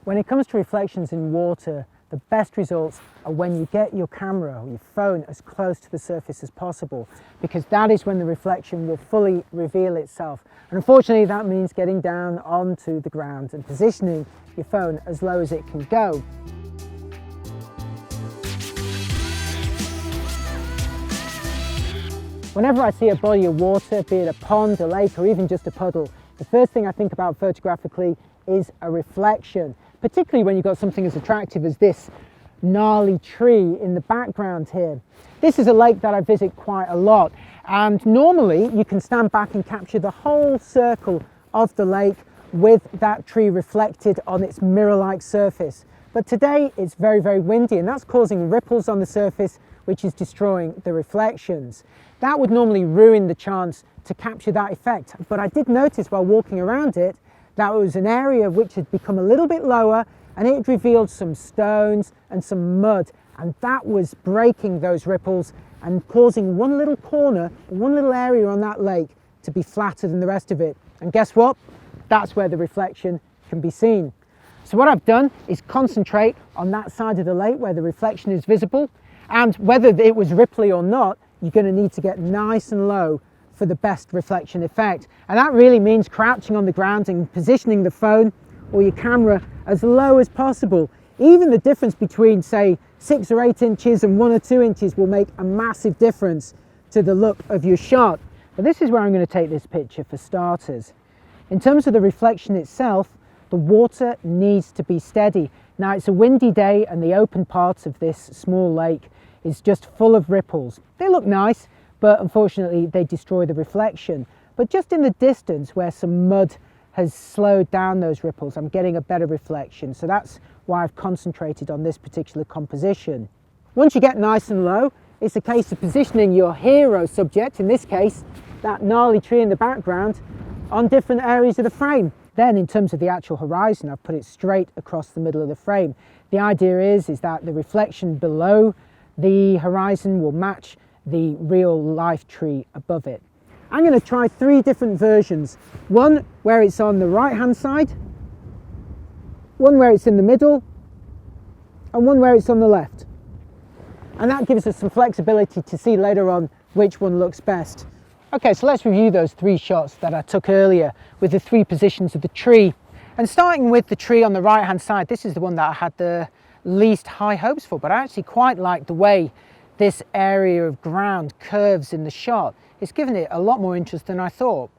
When it comes to reflections in water, the best results are when you get your camera or your phone as close to the surface as possible, because that is when the reflection will fully reveal itself. And unfortunately, that means getting down onto the ground and positioning your phone as low as it can go. Whenever I see a body of water, be it a pond, a lake, or even just a puddle, the first thing I think about photographically is a reflection, particularly when you've got something as attractive as this gnarly tree in the background here. This is a lake that I visit quite a lot, and normally you can stand back and capture the whole circle of the lake with that tree reflected on its mirror-like surface. But today it's very, very windy, and that's causing ripples on the surface, which is destroying the reflections. That would normally ruin the chance to capture that effect, but I did notice while walking around it that was an area which had become a little bit lower, and it revealed some stones and some mud, and that was breaking those ripples and causing one little corner, one little area on that lake to be flatter than the rest of it. And guess what? That's where the reflection can be seen. So what I've done is concentrate on that side of the lake where the reflection is visible, and whether it was ripply or not, you're going to need to get nice and low for the best reflection effect. And that really means crouching on the ground and positioning the phone or your camera as low as possible. Even the difference between, say, 6 or 8 inches and 1 or 2 inches will make a massive difference to the look of your shot. But this is where I'm going to take this picture for starters. In terms of the reflection itself, the water needs to be steady. Now, it's a windy day and the open part of this small lake is just full of ripples. They look nice, but unfortunately they destroy the reflection. But just in the distance where some mud has slowed down those ripples, I'm getting a better reflection. So that's why I've concentrated on this particular composition. Once you get nice and low, it's a case of positioning your hero subject, in this case, that gnarly tree in the background, on different areas of the frame. Then in terms of the actual horizon, I've put it straight across the middle of the frame. The idea is that the reflection below the horizon will match the real life tree above it. I'm going to try 3 different versions. One where it's on the right hand side, one where it's in the middle, and one where it's on the left. And that gives us some flexibility to see later on which one looks best. Okay, so let's review those 3 shots that I took earlier with the 3 positions of the tree. And starting with the tree on the right hand side, this is the one that I had the least high hopes for, but I actually quite like the way this area of ground curves in the shot. It's given it a lot more interest than I thought.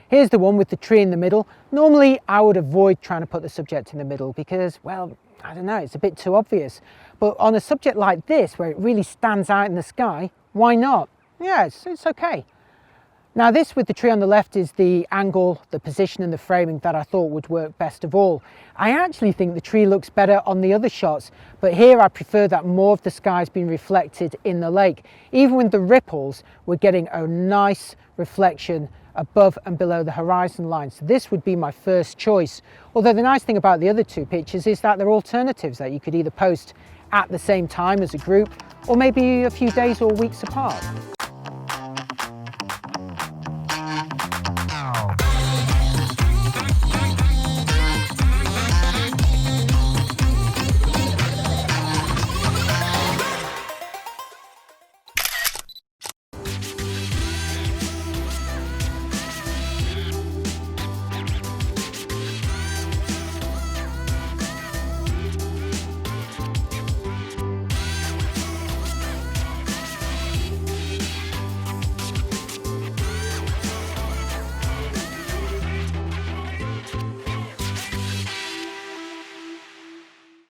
Here's the one with the tree in the middle. Normally I would avoid trying to put the subject in the middle because, well, I don't know, it's a bit too obvious. But on a subject like this, where it really stands out in the sky, why not? Yeah, it's okay. Now this with the tree on the left is the angle, the position and the framing that I thought would work best of all. I actually think the tree looks better on the other shots, but here I prefer that more of the sky's been reflected in the lake. Even with the ripples, we're getting a nice reflection above and below the horizon line. So this would be my first choice. Although the nice thing about the other 2 pictures is that they're alternatives that you could either post at the same time as a group, or maybe a few days or weeks apart.